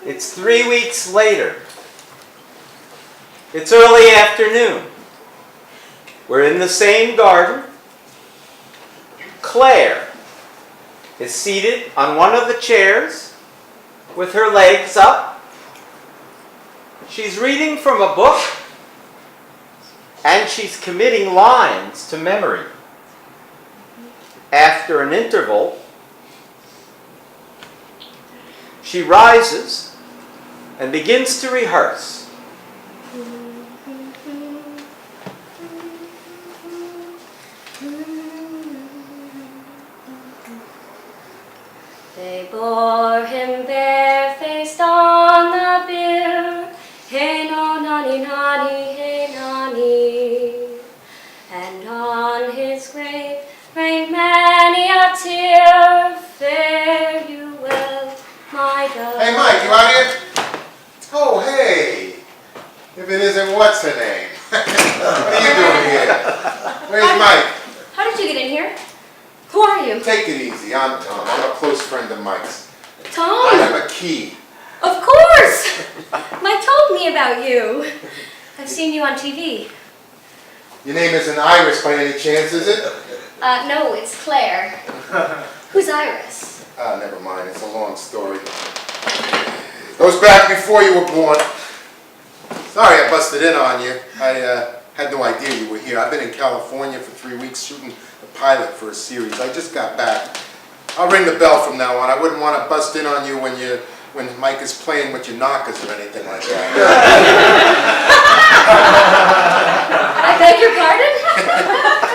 It's 3 weeks later. It's early afternoon. We're in the same garden. Claire is seated on one of the chairs with her legs up. She's reading from a book and she's committing lines to memory. After an interval, she rises and begins to rehearse. They bore him barefaced on the bier, hey no nani nani, hey nani. And on his grave rained many a tear. Fare you well, my dove. Hey Mike, you out here? Oh hey! If it isn't, what's her name? What are you doing here? Where's Mike? How did you get in here? Who are you? Take it easy, I'm Tom. I'm a close friend of Mike's. Tom? I have a key. Of course! Mike told me about you. I've seen you on TV. Your name isn't Iris by any chance, is it? No, it's Claire. Who's Iris? Never mind, it's a long story. Goes back before you were born. Sorry I busted in on you. I had no idea you were here. I've been in California for 3 weeks shooting a pilot for a series. I just got back. I'll ring the bell from now on. I wouldn't want to bust in on you when Mike is playing with your knockers or anything like that. I beg your pardon?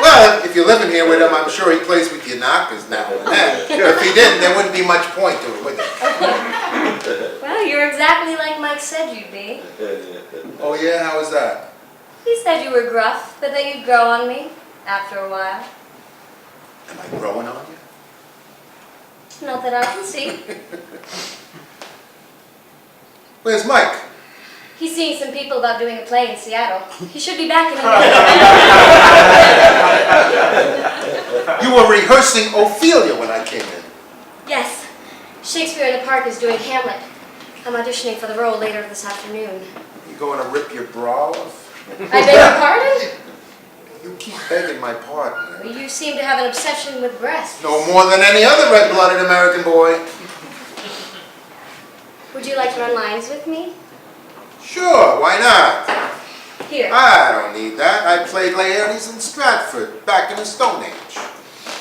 Well, if you're living here with him, I'm sure he plays with your knockers now and then. If he didn't, there wouldn't be much point to it, would there? Well, you're exactly like Mike said you'd be. Oh yeah? How was that? He said you were gruff, but that you'd grow on me after a while. Am I growing on you? Not that I can see. Where's Mike? He's seeing some people about doing a play in Seattle. He should be back in a minute. You were rehearsing Ophelia when I came in. Yes. Shakespeare in the Park is doing Hamlet. I'm auditioning for the role later this afternoon. You going to rip your bra off? I beg your pardon? You keep begging my pardon. You seem to have an obsession with breasts. No more than any other red-blooded American boy. Would you like to run lines with me? Sure, why not? Here. I don't need that. I played Laertes in Stratford back in the Stone Age.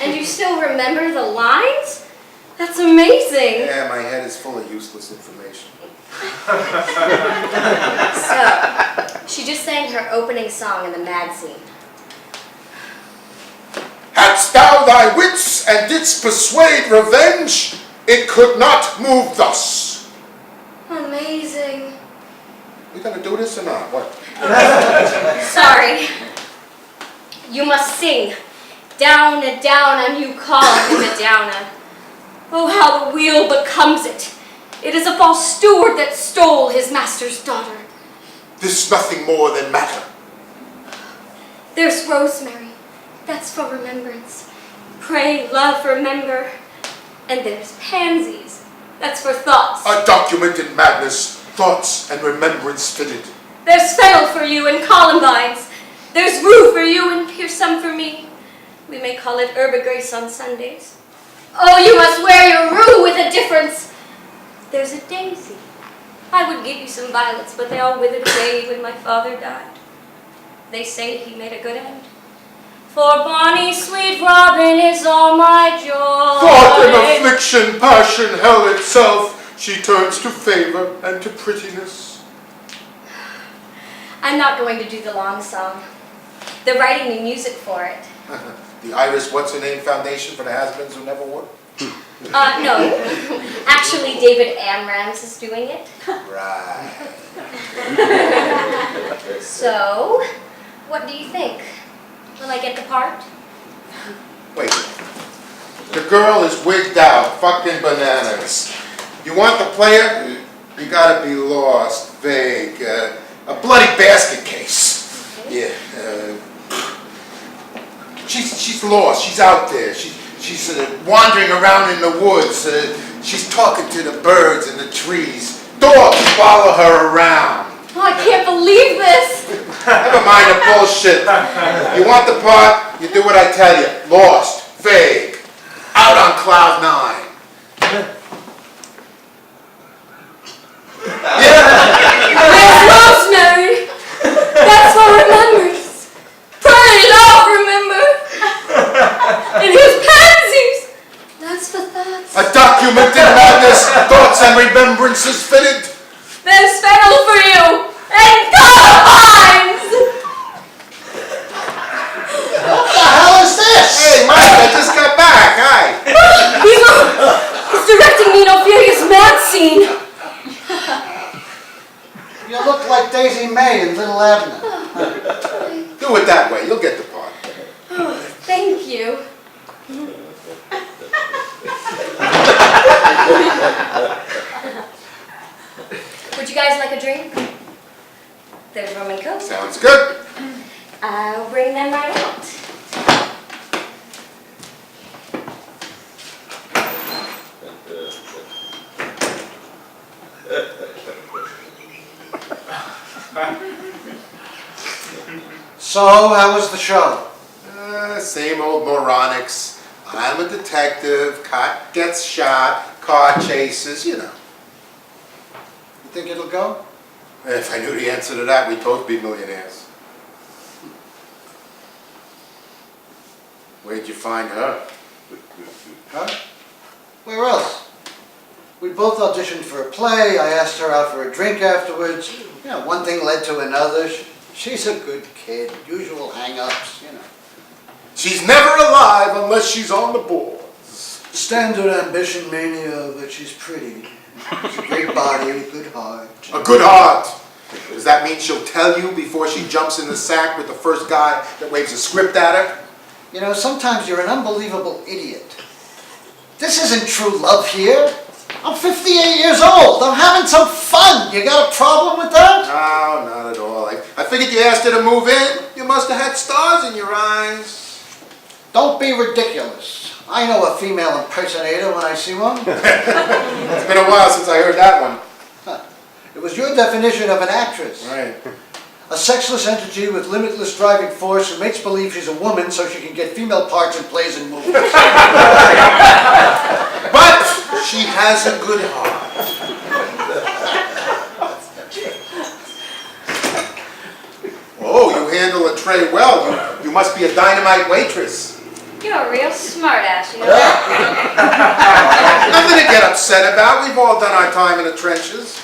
And you still remember the lines? That's amazing. Yeah, my head is full of useless information. So, she just sang her opening song in the mad scene. Hadst thou thy wits and didst persuade revenge, it could not move thus. Amazing. We gonna do this or not? What? Sorry. You must sing. Down a down, and you call him a downer. Oh, how the wheel becomes it. It is a false steward that stole his master's daughter. This nothing more than matter. There's rosemary. That's for remembrance. Pray, love, remember. And there's pansies. That's for thoughts. A documented madness, thoughts and remembrance fitted. There's fennel for you and columbines. There's rue for you and here's some for me. We may call it herb grace on Sundays. Oh, you must wear your rue with a difference. There's a daisy. I would give you some violets, but they all withered away when my father died. They say he made a good end. For bonny sweet Robin is all my joy. Thought and affliction, passion, hell itself, she turns to favor and to prettiness. I'm not going to do the long song. They're writing me music for it. The Iris What's-Her-Name Foundation for the Has-Beens Who Never Would? No. Actually, David Amrams is doing it. Right. So, what do you think? Will I get the part? Wait. The girl is wigged out, fucking bananas. You want the player? You gotta be lost, vague, a bloody basket case. Yeah. She's lost. She's out there. She's wandering around in the woods. She's talking to the birds and the trees. Dogs follow her around. Oh, I can't believe this. Never mind the bullshit. You want the part, you do what I tell you. Lost, vague, out on cloud 9. There's Rosemary. That's for remembrance. Pretty love, remember? And here's Pansies. That's for thoughts. A document in madness, thoughts and remembrances fitted. There's Fennel for you. And Columbines. What the hell is this? Hey, Mike, I just got back. Hi. He's directing me in Ophelia's mad scene. You look like Daisy May in Little Abner. Do it that way, you'll get the part. Oh, thank you. Would you guys like a drink? There's rum and coke. Sounds good. I'll bring them right out. So, how was the show? Same old moronics. I'm a detective, cop gets shot, car chases, you know. You think it'll go? If I knew the answer to that, we'd both be millionaires. Where'd you find her? Huh? Where else? We both auditioned for a play. I asked her out for a drink afterwards. You know, one thing led to another. She's a good kid. Usual hang-ups, you know. She's never alive unless she's on the board. Standard ambition mania, but she's pretty. She's a great body, a good heart. A good heart. Does that mean she'll tell you before she jumps in the sack with the first guy that waves a script at her? You know, sometimes you're an unbelievable idiot. This isn't true love here. I'm 58 years old. I'm having some fun. You got a problem with that? No, not at all. I figured you asked her to move in. You must have had stars in your eyes. Don't be ridiculous. I know a female impersonator when I see one. It's been a while since I heard that one. It was your definition of an actress. Right. A sexless entity with limitless driving force who makes believe she's a woman so she can get female parts in plays and movies. But she has a good heart. Oh, you handle a tray well. You must be a dynamite waitress. You're a real smartass, you know that? Nothing to get upset about. We've all done our time in the trenches.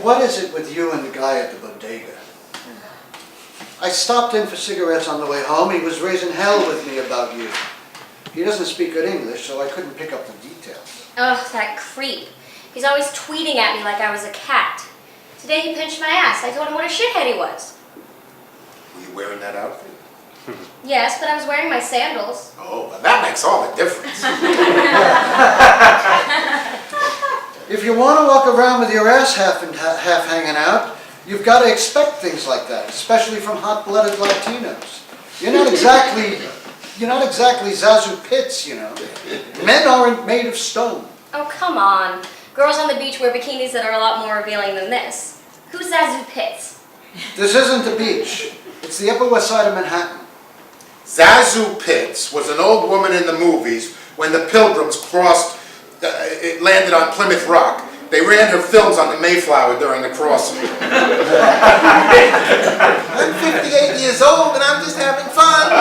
What is it with you and the guy at the bodega? I stopped in for cigarettes on the way home. He was raising hell with me about you. He doesn't speak good English, so I couldn't pick up the details. Ugh, that creep. He's always tweeting at me like I was a cat. Today he pinched my ass. I told him what a shithead he was. Were you wearing that outfit? Yes, but I was wearing my sandals. Oh, well, that makes all the difference. If you want to walk around with your ass half hanging out, you've got to expect things like that, especially from hot-blooded Latinos. You're not exactly Zazu Pitts, you know. Men aren't made of stone. Oh, come on. Girls on the beach wear bikinis that are a lot more revealing than this. Who's Zazu Pitts? This isn't the beach. It's the Upper West Side of Manhattan. Zazu Pitts was an old woman in the movies when the Pilgrims crossed, it landed on Plymouth Rock. They ran her films on the Mayflower during the crossing. I'm 58 years old and I'm just having fun.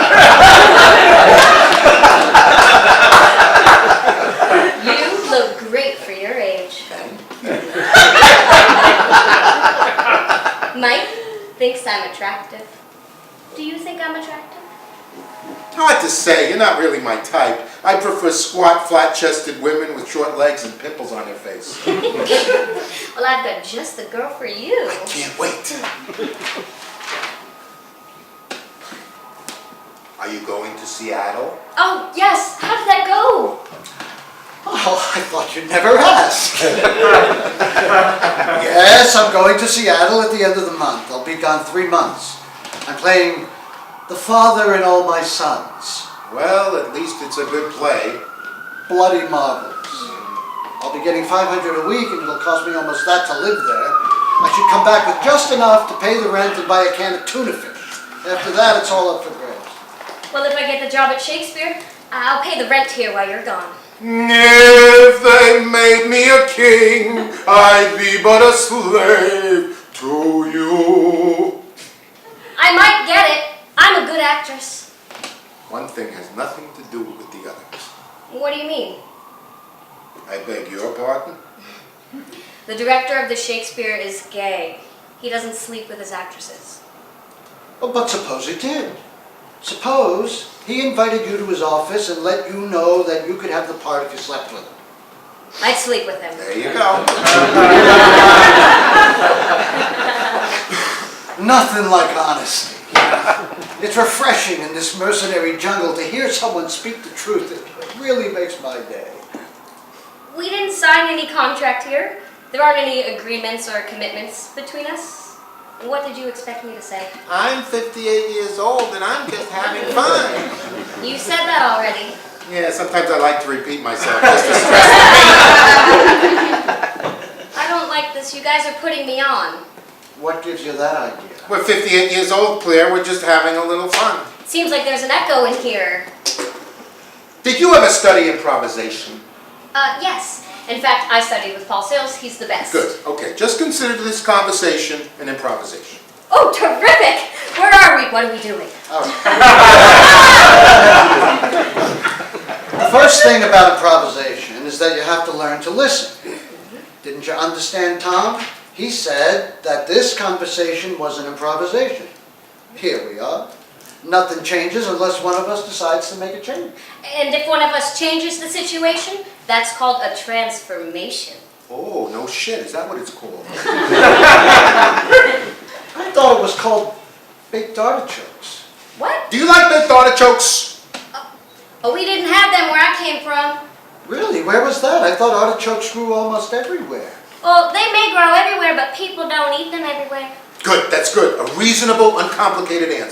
You look great for your age. Mike thinks I'm attractive. Do you think I'm attractive? Hard to say, you're not really my type. I prefer squat, flat-chested women with short legs and pimples on their face. Well, I've got just the girl for you. I can't wait. Are you going to Seattle? Oh, yes. How did that go? Oh, I thought you'd never ask. Yes, I'm going to Seattle at the end of the month. I'll be gone 3 months. I'm playing the father in All My Sons. Well, at least it's a good play. Bloody marvelous. I'll be getting $500 a week and it'll cost me almost that to live there. I should come back with just enough to pay the rent and buy a can of tuna fish. After that, it's all up for grabs. Well, if I get the job at Shakespeare, I'll pay the rent here while you're gone. If they made me a king, I'd be but a slave to you. I might get it. I'm a good actress. One thing has nothing to do with the others. What do you mean? I beg your pardon? The director of the Shakespeare is gay. He doesn't sleep with his actresses. Oh, but suppose he did. Suppose he invited you to his office and let you know that you could have the part if you slept with him. I'd sleep with him. There you go. Nothing like honesty. It's refreshing in this mercenary jungle to hear someone speak the truth. It really makes my day. We didn't sign any contract here. There aren't any agreements or commitments between us. What did you expect me to say? I'm 58 years old and I'm just having fun. You said that already. Yeah, sometimes I like to repeat myself just to stress I don't like this. You guys are putting me on. What gives you that idea? We're 58 years old, Claire. We're just having a little fun. Seems like there's an echo in here. Did you ever study improvisation? Yes. In fact, I studied with Paul Sales. He's the best. Good. Okay, just consider this conversation an improvisation. Oh, terrific! Where are we? What are we doing? All right. The first thing about improvisation is that you have to learn to listen. Didn't you understand Tom? He said that this conversation was an improvisation. Here we are. Nothing changes unless one of us decides to make a change. And if one of us changes the situation, that's called a transformation. Oh, no shit. Is that what it's called? I thought it was called baked artichokes. What? Do you like baked artichokes? Oh, we didn't have them where I came from. Really? Where was that? I thought artichokes grew almost everywhere. Well, they may grow everywhere, but people don't eat them everywhere. Good, that's good. A reasonable, uncomplicated answer.